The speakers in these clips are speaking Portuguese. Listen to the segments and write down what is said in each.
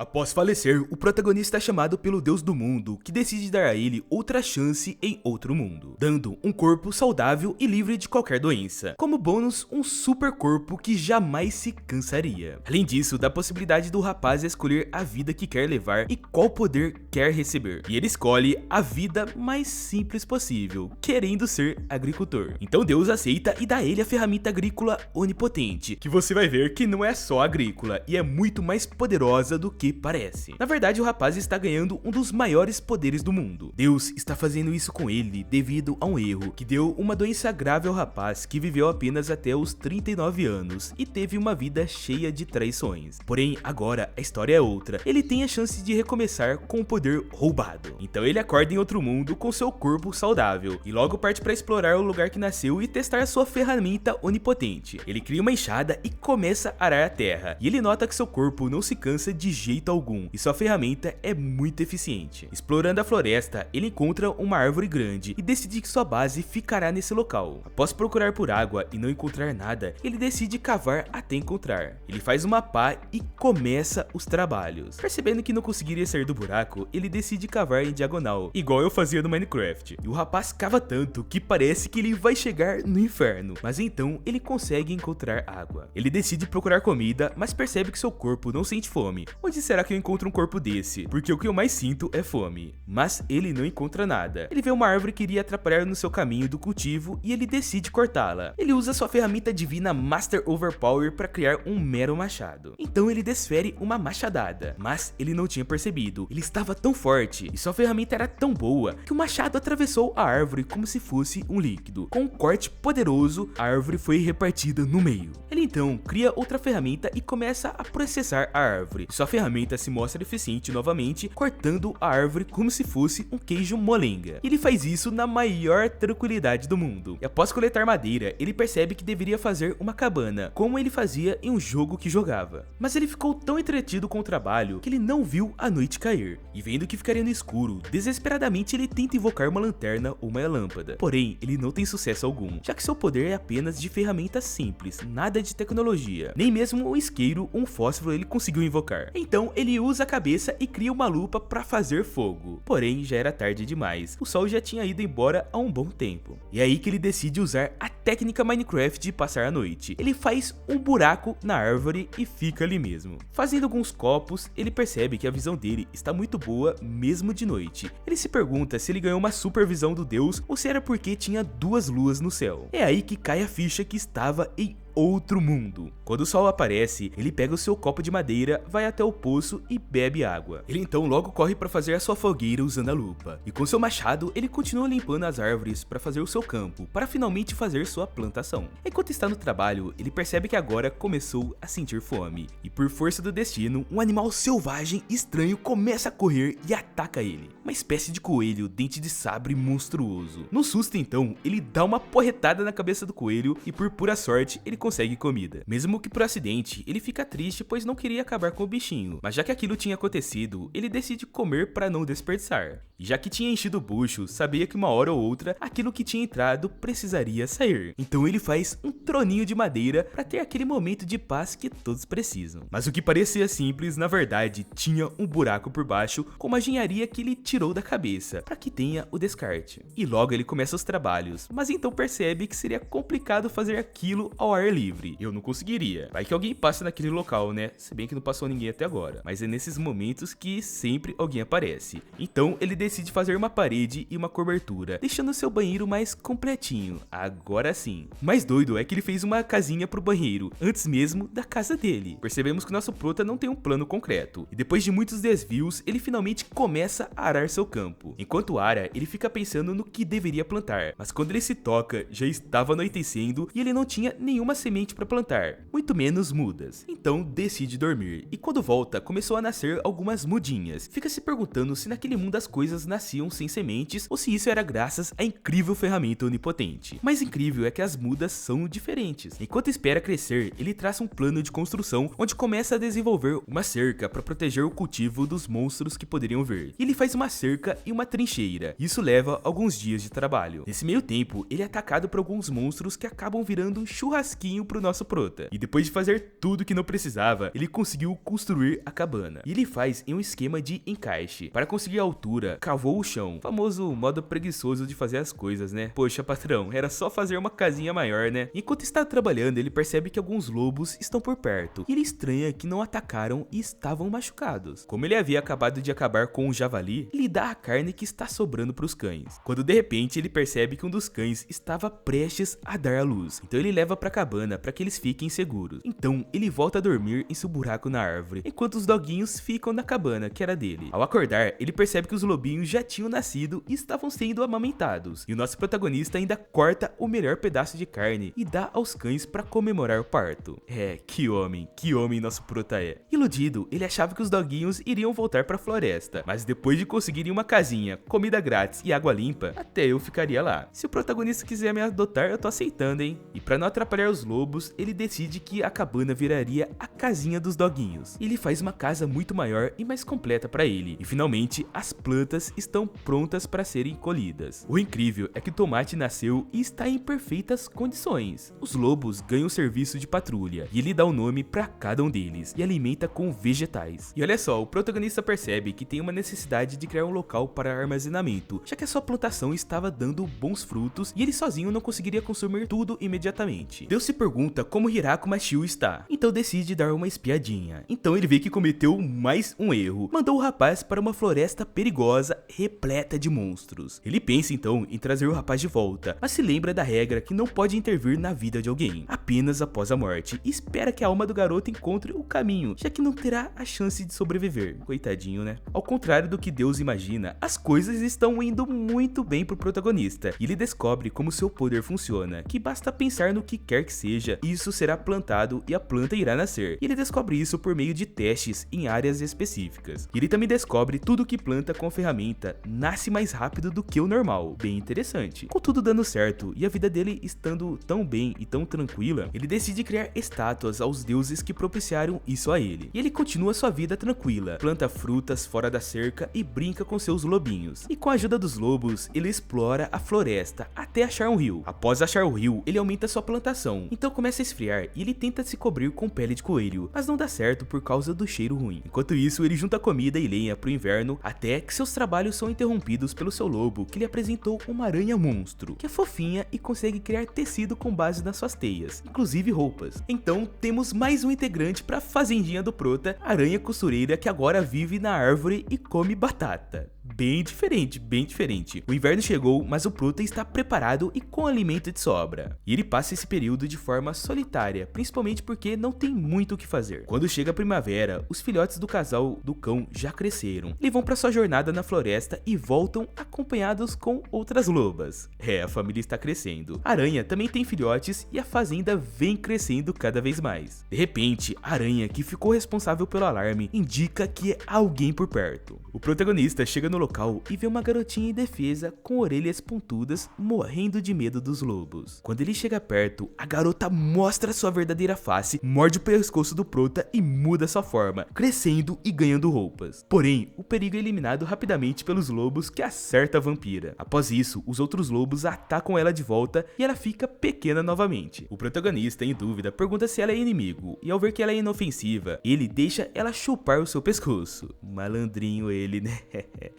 Após falecer, o protagonista é chamado pelo Deus do mundo, que decide dar a ele outra chance em outro mundo, dando um corpo saudável e livre de qualquer doença. Como bônus, um super corpo que jamais se cansaria. Além disso, dá a possibilidade do rapaz escolher a vida que quer levar e qual poder quer receber. E ele escolhe a vida mais simples possível, querendo ser agricultor. Então Deus aceita e dá a ele a ferramenta agrícola onipotente, que você vai ver que não é só agrícola e é muito mais poderosa do que parece. Na verdade, o rapaz está ganhando um dos maiores poderes do mundo. Deus está fazendo isso com ele devido a um erro que deu uma doença grave ao rapaz, que viveu apenas até os 39 anos e teve uma vida cheia de traições. Porém, agora a história é outra. Ele tem a chance de recomeçar com o poder roubado. Então ele acorda em outro mundo com seu corpo saudável e logo parte para explorar o lugar que nasceu e testar sua ferramenta onipotente. Ele cria uma enxada e começa a arar a terra. E ele nota que seu corpo não se cansa de jeito algum e sua ferramenta é muito eficiente. Explorando a floresta, ele encontra uma árvore grande e decide que sua base ficará nesse local. Após procurar por água e não encontrar nada, ele decide cavar até encontrar. Ele faz uma pá e começa os trabalhos. Percebendo que não conseguiria sair do buraco, ele decide cavar em diagonal, igual eu fazia no Minecraft. E o rapaz cava tanto que parece que ele vai chegar no inferno, mas então ele consegue encontrar água. Ele decide procurar comida, mas percebe que seu corpo não sente fome. Onde será que eu encontro um corpo desse? Porque o que eu mais sinto é fome. Mas ele não encontra nada. Ele vê uma árvore que iria atrapalhar no seu caminho do cultivo e ele decide cortá-la. Ele usa sua ferramenta divina Master Overpower para criar um mero machado. Então ele desfere uma machadada, mas ele não tinha percebido. Ele estava tão forte e sua ferramenta era tão boa que o machado atravessou a árvore como se fosse um líquido. Com um corte poderoso, a árvore foi repartida no meio. Ele então cria outra ferramenta e começa a processar a árvore. Sua ferramenta se mostra eficiente novamente, cortando a árvore como se fosse um queijo molenga. Ele faz isso na maior tranquilidade do mundo. E após coletar madeira, ele percebe que deveria fazer uma cabana, como ele fazia em um jogo que jogava. Mas ele ficou tão entretido com o trabalho que ele não viu a noite cair. E vendo que ficaria no escuro, desesperadamente ele tenta invocar uma lanterna ou uma lâmpada. Porém, ele não tem sucesso algum, já que seu poder é apenas de ferramentas simples, nada de tecnologia. Nem mesmo um isqueiro ou um fósforo ele conseguiu invocar. Então ele usa a cabeça e cria uma lupa para fazer fogo. Porém, já era tarde demais. O sol já tinha ido embora há um bom tempo. E é aí que ele decide usar a técnica Minecraft de passar a noite. Ele faz um buraco na árvore e fica ali mesmo. Fazendo alguns copos, ele percebe que a visão dele está muito boa mesmo de noite. Ele se pergunta se ele ganhou uma supervisão do Deus ou se era porque tinha duas luas no céu. É aí que cai a ficha que estava em outro mundo. Quando o sol aparece, ele pega o seu copo de madeira, vai até o poço e bebe água. Ele então logo corre para fazer a sua fogueira usando a lupa. E com seu machado, ele continua limpando as árvores para fazer o seu campo, para finalmente fazer sua plantação. Enquanto está no trabalho, ele percebe que agora começou a sentir fome. E por força do destino, um animal selvagem estranho começa a correr e ataca ele. Uma espécie de coelho, dente de sabre monstruoso. No susto então, ele dá uma porretada na cabeça do coelho e por pura sorte, ele consegue comida. Mesmo que por acidente, ele fica triste pois não queria acabar com o bichinho, mas já que aquilo tinha acontecido, ele decide comer para não desperdiçar. E já que tinha enchido o bucho, sabia que uma hora ou outra, aquilo que tinha entrado precisaria sair. Então ele faz um troninho de madeira para ter aquele momento de paz que todos precisam. Mas o que parecia simples, na verdade, tinha um buraco por baixo com uma engenharia que ele tirou da cabeça, para que tenha o descarte. E logo ele começa os trabalhos, mas então percebe que seria complicado fazer aquilo ao ar livre. Eu não conseguiria. Vai que alguém passa naquele local, né? Se bem que não passou ninguém até agora. Mas é nesses momentos que sempre alguém aparece. Então ele decide fazer uma parede e uma cobertura, deixando seu banheiro mais completinho. Agora sim. O mais doido é que ele fez uma casinha pro banheiro, antes mesmo da casa dele. Percebemos que o nosso prota não tem um plano concreto. E depois de muitos desvios, ele finalmente começa a arar seu campo. Enquanto ara, ele fica pensando no que deveria plantar. Mas quando ele se toca, já estava anoitecendo e ele não tinha nenhuma semente para plantar, muito menos mudas. Então decide dormir, e quando volta, começou a nascer algumas mudinhas. Fica se perguntando se naquele mundo as coisas nasciam sem sementes ou se isso era graças à incrível ferramenta onipotente. Mais incrível é que as mudas são diferentes. Enquanto espera crescer, ele traça um plano de construção onde começa a desenvolver uma cerca para proteger o cultivo dos monstros que poderiam vir. E ele faz uma cerca e uma trincheira. Isso leva alguns dias de trabalho. Nesse meio tempo, ele é atacado por alguns monstros que acabam virando churrasquinho pouquinho pro nosso prota. E depois de fazer tudo que não precisava, ele conseguiu construir a cabana. E ele faz em um esquema de encaixe. Para conseguir a altura, cavou o chão. Famoso modo preguiçoso de fazer as coisas, né? Poxa, patrão, era só fazer uma casinha maior, né? Enquanto está trabalhando, ele percebe que alguns lobos estão por perto. E ele estranha que não atacaram e estavam machucados. Como ele havia acabado de acabar com o javali, ele dá a carne que está sobrando para os cães. Quando de repente ele percebe que um dos cães estava prestes a dar à luz. Então ele leva para a cabana para que eles fiquem seguros. Então ele volta a dormir em seu buraco na árvore, enquanto os doguinhos ficam na cabana que era dele. Ao acordar, ele percebe que os lobinhos já tinham nascido e estavam sendo amamentados. E o nosso protagonista ainda corta o melhor pedaço de carne e dá aos cães para comemorar o parto. Que homem nosso prota é. Iludido, ele achava que os doguinhos iriam voltar para a floresta, mas depois de conseguirem uma casinha, comida grátis e água limpa, até eu ficaria lá. Se o protagonista quiser me adotar, eu tô aceitando, hein? E para não atrapalhar os lobos, ele decide que a cabana viraria a casinha dos doguinhos. Ele faz uma casa muito maior e mais completa para ele. E finalmente, as plantas estão prontas para serem colhidas. O incrível é que o tomate nasceu e está em perfeitas condições. Os lobos ganham o serviço de patrulha e ele dá o nome para cada um deles e alimenta com vegetais. E olha só, o protagonista percebe que tem uma necessidade de criar um local para armazenamento, já que a sua plantação estava dando bons frutos e ele sozinho não conseguiria consumir tudo imediatamente. Deus se pergunta como Hirako Mashio está, então decide dar uma espiadinha. Então ele vê que cometeu mais um erro. Mandou o rapaz para uma floresta perigosa repleta de monstros. Ele pensa então em trazer o rapaz de volta, mas se lembra da regra que não pode intervir na vida de alguém, apenas após a morte, e espera que a alma do garoto encontre o caminho, já que não terá a chance de sobreviver. Coitadinho, né? Ao contrário do que Deus imagina, as coisas estão indo muito bem pro protagonista, e ele descobre como seu poder funciona, que basta pensar no que quer que seja, isso será plantado e a planta irá nascer. E ele descobre isso por meio de testes em áreas específicas. E ele também descobre tudo que planta com a ferramenta nasce mais rápido do que o normal. Bem interessante. Com tudo dando certo e a vida dele estando tão bem e tão tranquila, ele decide criar estátuas aos deuses que propiciaram isso a ele. E ele continua sua vida tranquila, planta frutas fora da cerca e brinca com seus lobinhos. E com a ajuda dos lobos, ele explora a floresta até achar um rio. Após achar o rio, ele aumenta sua plantação. Então começa a esfriar e ele tenta se cobrir com pele de coelho, mas não dá certo por causa do cheiro ruim. Enquanto isso, ele junta comida e lenha pro inverno, até que seus trabalhos são interrompidos pelo seu lobo, que lhe apresentou uma aranha monstro, que é fofinha e consegue criar tecido com base nas suas teias, inclusive roupas. Então temos mais um integrante pra fazendinha do prota, a aranha costureira, que agora vive na árvore e come batata. Bem diferente, bem diferente. O inverno chegou, mas o prota está preparado e com alimento de sobra. E ele passa esse período de forma solitária, principalmente porque não tem muito o que fazer. Quando chega a primavera, os filhotes do casal do cão já cresceram. Eles vão para sua jornada na floresta e voltam acompanhados com outras lobas. A família está crescendo. A aranha também tem filhotes e a fazenda vem crescendo cada vez mais. De repente, a aranha, que ficou responsável pelo alarme, indica que é alguém por perto. O protagonista chega no local e vê uma garotinha indefesa com orelhas pontudas morrendo de medo dos lobos. Quando ele chega perto, a garota mostra sua verdadeira face, morde o pescoço do prota e muda sua forma, crescendo e ganhando roupas. Porém, o perigo é eliminado rapidamente pelos lobos que acerta a vampira. Após isso, os outros lobos atacam ela de volta e ela fica pequena novamente. O protagonista, em dúvida, pergunta se ela é inimigo, e ao ver que ela é inofensiva, ele deixa ela chupar o seu pescoço. Malandrinho ele, né?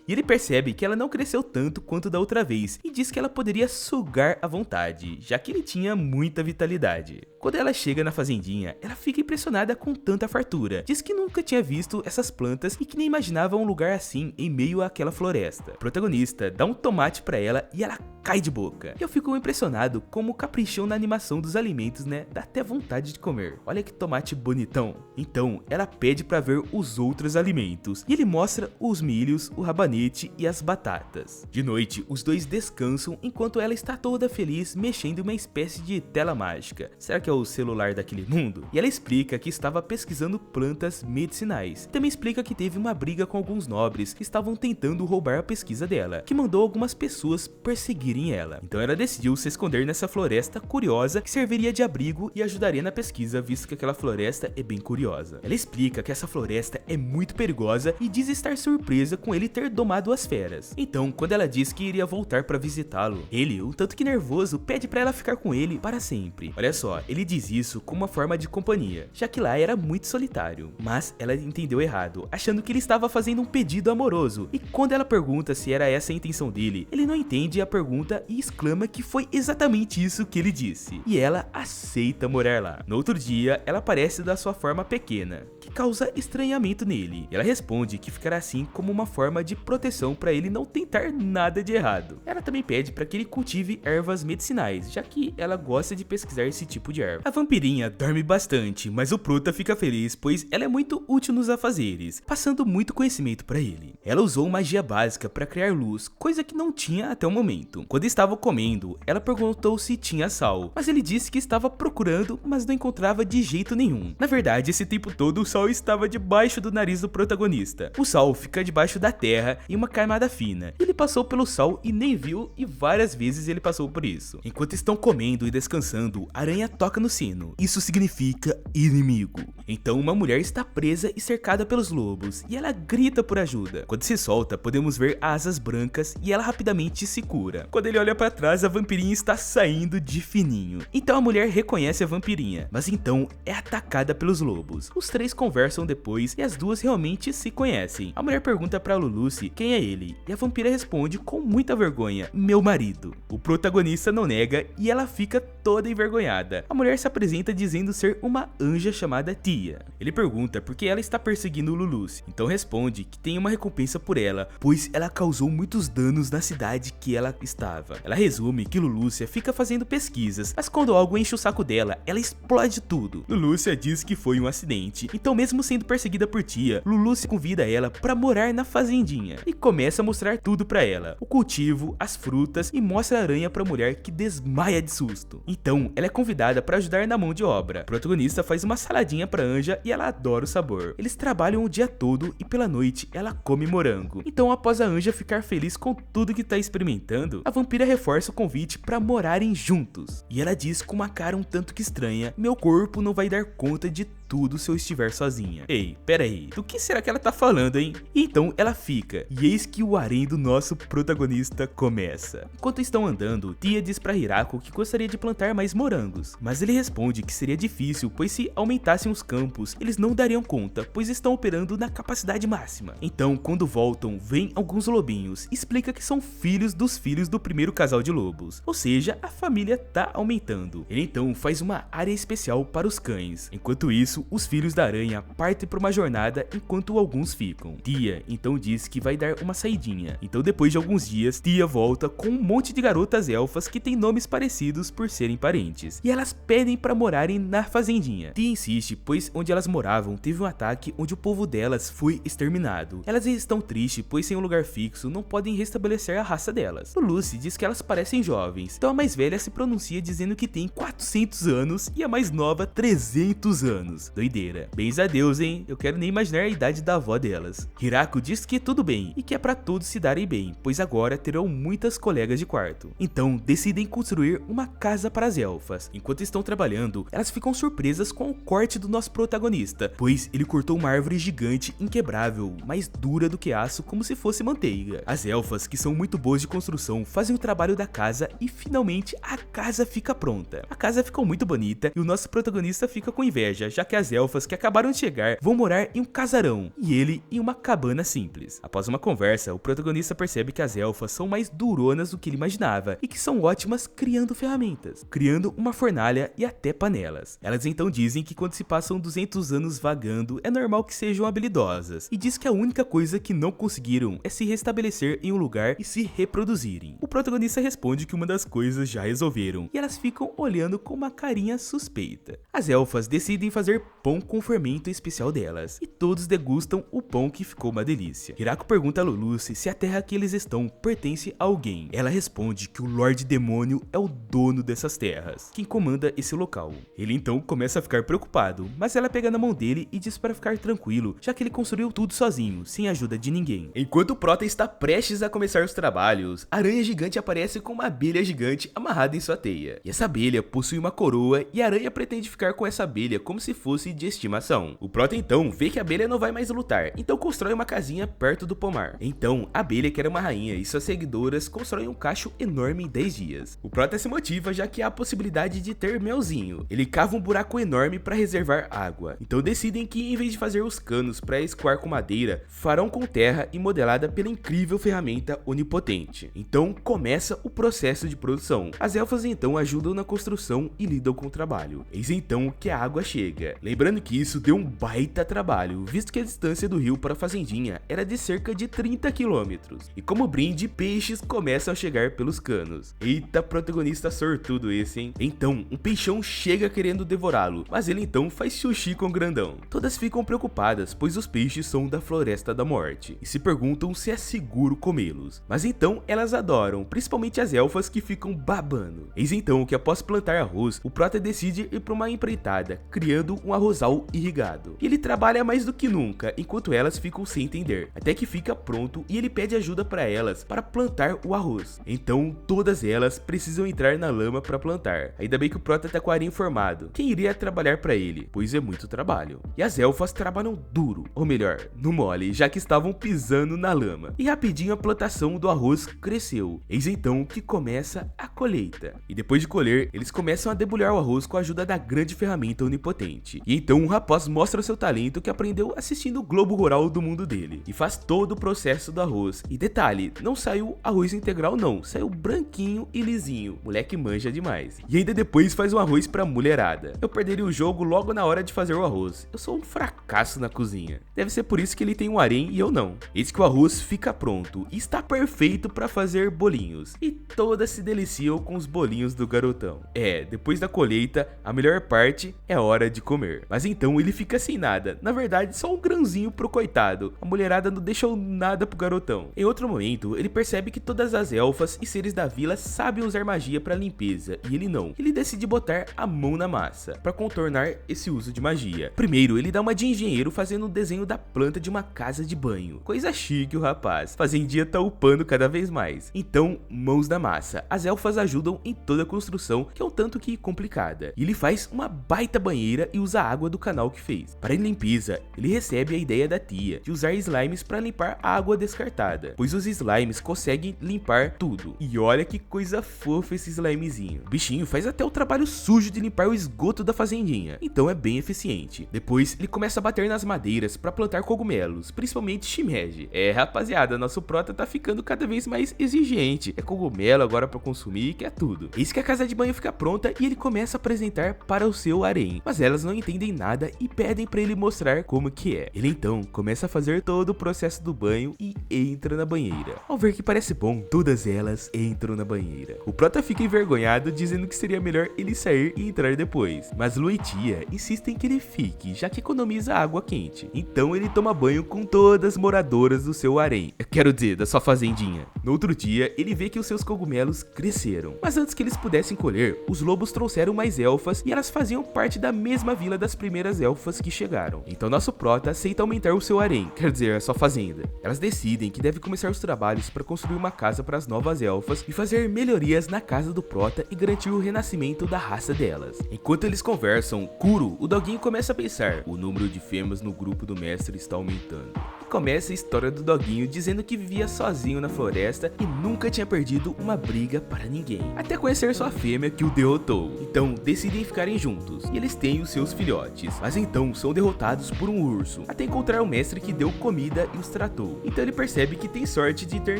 E ele percebe que ela não cresceu tanto quanto da outra vez e diz que ela poderia sugar à vontade, já que ele tinha muita vitalidade. Quando ela chega na fazendinha, ela fica impressionada com tanta fartura. Diz que nunca tinha visto essas plantas e que nem imaginava um lugar assim em meio àquela floresta. O protagonista dá um tomate pra ela e ela cai de boca. E eu fico impressionado como capricham na animação dos alimentos, né? Dá até vontade de comer. Olha que tomate bonitão. Então, ela pede pra ver os outros alimentos. E ele mostra os milhos, o rabanete e as batatas. De noite, os dois descansam enquanto ela está toda feliz mexendo em uma espécie de tela mágica. Será que é o celular daquele mundo? E ela explica que estava pesquisando plantas medicinais. Também explica que teve uma briga com alguns nobres que estavam tentando roubar a pesquisa dela, que mandou algumas pessoas perseguir seguirem ela. Então ela decidiu se esconder nessa floresta curiosa que serviria de abrigo e ajudaria na pesquisa, visto que aquela floresta é bem curiosa. Ela explica que essa floresta é muito perigosa e diz estar surpresa com ele ter domado as feras. Então, quando ela diz que iria voltar para visitá-lo, ele, um tanto que nervoso, pede para ela ficar com ele para sempre. Olha só, ele diz isso como uma forma de companhia, já que lá era muito solitário. Mas ela entendeu errado, achando que ele estava fazendo um pedido amoroso. E quando ela pergunta se era essa a intenção dele, ele não entende a pergunta e exclama que foi exatamente isso que ele disse. E ela aceita morar lá. No outro dia, ela aparece da sua forma pequena, que causa estranhamento nele. Ela responde que ficará assim como uma forma de proteção para ele não tentar nada de errado. Ela também pede para que ele cultive ervas medicinais, já que ela gosta de pesquisar esse tipo de erva. A vampirinha dorme bastante, mas o Prota fica feliz, pois ela é muito útil nos afazeres, passando muito conhecimento para ele. Ela usou magia básica para criar luz, coisa que não tinha até o momento. Quando estavam comendo, ela perguntou se tinha sal, mas ele disse que estava procurando, mas não encontrava de jeito nenhum. Na verdade, esse tempo todo o sal estava debaixo do nariz do protagonista. O sal fica debaixo da terra em uma camada fina. Ele passou pelo sal e nem viu, e várias vezes ele passou por isso. Enquanto estão comendo e descansando, a aranha toca no sino. Isso significa inimigo. Então uma mulher está presa e cercada pelos lobos, e ela grita por ajuda. Quando se solta, podemos ver asas brancas e ela rapidamente se cura. Quando ele olha para trás, a vampirinha está saindo de fininho. Então a mulher reconhece a vampirinha, mas então é atacada pelos lobos. Os três conversam depois e as duas realmente se conhecem. A mulher pergunta para Lulucci quem é ele, e a vampira responde com muita vergonha: meu marido. O protagonista não nega e ela fica toda envergonhada. A mulher se apresenta dizendo ser uma anja chamada Tia. Ele pergunta por que ela está perseguindo Lulucci, então responde que tem uma recompensa por ela, pois ela causou muitos danos na cidade que ela estava. Ela resume que Lulucci fica fazendo pesquisas, mas quando algo enche o saco dela, ela explode tudo. Lulucci diz que foi um acidente, então mesmo sendo perseguida por Tia, Lulucci convida ela para morar na fazendinha e começa a mostrar tudo para ela, o cultivo, as frutas, e mostra a aranha para a mulher, que desmaia de susto. Então ela é convidada para ajudar na mão de obra. O protagonista faz uma saladinha para Anja e ela adora o sabor. Eles trabalham o dia todo e pela noite ela come morango. Então, após a Anja ficar feliz com tudo que tá experimentando, a vampira reforça o convite para morarem juntos. E ela diz com uma cara um tanto que estranha: meu corpo não vai dar conta de tudo se eu estiver sozinha. Ei, pera aí, do que será que ela tá falando, hein? E então ela fica, e eis que o harém do nosso protagonista começa. Enquanto estão andando, Tia diz pra Hirako que gostaria de plantar mais morangos, mas ele responde que seria difícil, pois se aumentassem os campos, eles não dariam conta, pois estão operando na capacidade máxima. Então, quando voltam, vem alguns lobinhos, explica que são filhos dos filhos do primeiro casal de lobos, ou seja, a família tá aumentando. Ele então faz uma área especial para os cães. Enquanto isso, os filhos da aranha partem para uma jornada enquanto alguns ficam. Tia então diz que vai dar uma saidinha. Então, depois de alguns dias, Tia volta com um monte de garotas elfas que têm nomes parecidos por serem parentes, e elas pedem para morarem na fazendinha. Tia insiste, pois onde elas moravam teve um ataque onde o povo delas foi exterminado. Elas estão tristes, pois sem um lugar fixo não podem restabelecer a raça delas. Lulucci diz que elas parecem jovens, então a mais velha se pronuncia dizendo que tem 400 anos e a mais nova 300 anos. Doideira. Bens a Deus, hein? Eu quero nem imaginar a idade da avó delas. Hirako diz que tudo bem e que é pra todos se darem bem, pois agora terão muitas colegas de quarto. Então decidem construir uma casa para as elfas. Enquanto estão trabalhando, elas ficam surpresas com o corte do nosso protagonista, pois ele cortou uma árvore gigante inquebrável, mais dura do que aço, como se fosse manteiga. As elfas, que são muito boas de construção, fazem o trabalho da casa e finalmente a casa fica pronta. A casa ficou muito bonita e o nosso protagonista fica com inveja, já que as elfas que acabaram de chegar vão morar em um casarão e ele em uma cabana simples. Após uma conversa, o protagonista percebe que as elfas são mais duronas do que ele imaginava e que são ótimas criando ferramentas, criando uma fornalha e até panelas. Elas então dizem que quando se passam 200 anos vagando, é normal que sejam habilidosas, e diz que a única coisa que não conseguiram é se restabelecer em um lugar e se reproduzirem. O protagonista responde que uma das coisas já resolveram, e elas ficam olhando com uma carinha suspeita. As elfas decidem fazer pão com fermento especial delas, e todos degustam o pão que ficou uma delícia. Hirako pergunta a Lulucci se a terra que eles estão pertence a alguém. Ela responde que o Lorde Demônio é o dono dessas terras, quem comanda esse local. Ele então começa a ficar preocupado, mas ela pega na mão dele e diz para ficar tranquilo, já que ele construiu tudo sozinho, sem a ajuda de ninguém. Enquanto o Prota está prestes a começar os trabalhos, a aranha gigante aparece com uma abelha gigante amarrada em sua teia. E essa abelha possui uma coroa e a aranha pretende ficar com essa abelha como se fosse de estimação. O Prota então vê que a abelha não vai mais lutar, então constrói uma casinha perto do pomar. Então a abelha, que era uma rainha, e suas seguidoras constroem um cacho enorme em 10 dias. O Prota se motiva, já que há a possibilidade de ter melzinho. Ele cava um buraco enorme para reservar água. Então decidem que, em vez de fazer os canos para escoar com madeira, farão com terra e modelada pela incrível ferramenta onipotente. Então começa o processo de produção. As elfas então ajudam na construção e lidam com o trabalho. Eis então que a água chega. Lembrando que isso deu um baita trabalho, visto que a distância do rio para a fazendinha era de cerca de 30 quilômetros. E como brinde, peixes começam a chegar pelos canos. Eita, protagonista sortudo esse, hein? Então, um peixão chega querendo devorá-lo, mas ele então faz sushi com o grandão. Todas ficam preocupadas, pois os peixes são da Floresta da Morte, e se perguntam se é seguro comê-los. Mas então elas adoram, principalmente as elfas, que ficam babando. Eis então que, após plantar arroz, o Prota decide ir para uma empreitada, criando um arrozal irrigado. E ele trabalha mais do que nunca, enquanto elas ficam sem entender, até que fica pronto e ele pede ajuda para elas para plantar o arroz. Então todas elas precisam entrar na lama para plantar. Ainda bem que o Prota tá com a areia informado. Quem iria trabalhar para ele? Pois é muito trabalho. E as elfas trabalham duro, ou melhor, no mole, já que estavam pisando na lama. E rapidinho a plantação do arroz cresceu. Eis então que começa a colheita. E depois de colher, eles começam a debulhar o arroz com a ajuda da grande ferramenta onipotente. E então um rapaz mostra seu talento que aprendeu assistindo o Globo Rural do mundo dele. E faz todo o processo do arroz. E detalhe, não saiu arroz integral não, saiu branquinho e lisinho. Moleque manja demais. E ainda depois faz um arroz pra mulherada. Eu perderia o jogo logo na hora de fazer o arroz. Eu sou um fracasso na cozinha. Deve ser por isso que ele tem um harém e eu não. Eis que o arroz fica pronto e está perfeito para fazer bolinhos. E todas se deliciam com os bolinhos do garotão. Depois da colheita, a melhor parte é a hora de comer. Mas então ele fica sem nada. Na verdade, só um grãozinho pro coitado. A mulherada não deixou nada pro garotão. Em outro momento, ele percebe que todas as elfas e seres da vila sabem usar magia para limpeza e ele não. Ele decide botar a mão na massa para contornar esse uso de magia. Primeiro, ele dá uma de engenheiro fazendo um desenho da planta de uma casa de banho. Coisa chique o rapaz. Fazendinha tá upando cada vez mais. Então, mãos na massa. As elfas ajudam em toda a construção, que é um tanto que complicada. E ele faz uma baita banheira e usa a água do canal que fez. Para a limpeza, ele recebe a ideia da tia de usar slimes para limpar a água descartada, pois os slimes conseguem limpar tudo. E olha que coisa fofa esse slimezinho. O bichinho faz até o trabalho sujo de limpar o esgoto da fazendinha, então é bem eficiente. Depois ele começa a bater nas madeiras para plantar cogumelos, principalmente shimeji. Rapaziada, nosso Prota tá ficando cada vez mais exigente. É cogumelo agora para consumir, que é tudo. Eis que a casa de banho fica pronta e ele começa a apresentar para o seu harém, mas elas não entendem nada e pedem para ele mostrar como que é. Ele então começa a fazer todo o processo do banho e entra na banheira. Ao ver que parece bom, todas elas entram na banheira. O Prota fica envergonhado, dizendo que seria melhor ele sair e entrar depois, mas Lu e tia insistem que ele fique, já que economiza água quente. Então ele toma banho com todas as moradoras do seu harém, quero dizer, da sua fazendinha. No outro dia, ele vê que os seus cogumelos cresceram, mas antes que eles pudessem colher, os lobos trouxeram mais elfas e elas faziam parte da mesma vila das primeiras elfas que chegaram. Então nosso Prota aceita aumentar o seu harém, quer dizer, a sua fazenda. Elas decidem que deve começar os trabalhos para construir uma casa para as novas elfas e fazer melhorias na casa do Prota e garantir o renascimento da raça delas. Enquanto eles conversam, Kuro, o doguinho, começa a pensar: o número de fêmeas no grupo do mestre está aumentando. E começa a história do doguinho dizendo que vivia sozinho na floresta e nunca tinha perdido uma briga para ninguém, até conhecer sua fêmea que o derrotou. Então decidem ficarem juntos e eles têm os seus filhotes, mas então são derrotados por um urso, até encontrar o mestre que deu comida e os tratou. Então ele percebe que tem sorte de ter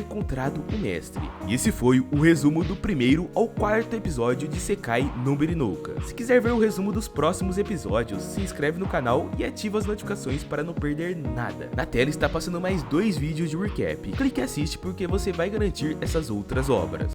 encontrado o mestre. E esse foi o resumo do primeiro ao quarto episódio de Sekai no Berinouka. Se quiser ver o resumo dos próximos episódios, se inscreve no canal e ativa as notificações para não perder nada. Na tela está passando mais 2 vídeos de recap. Clique e assiste porque você vai garantir essas outras obras.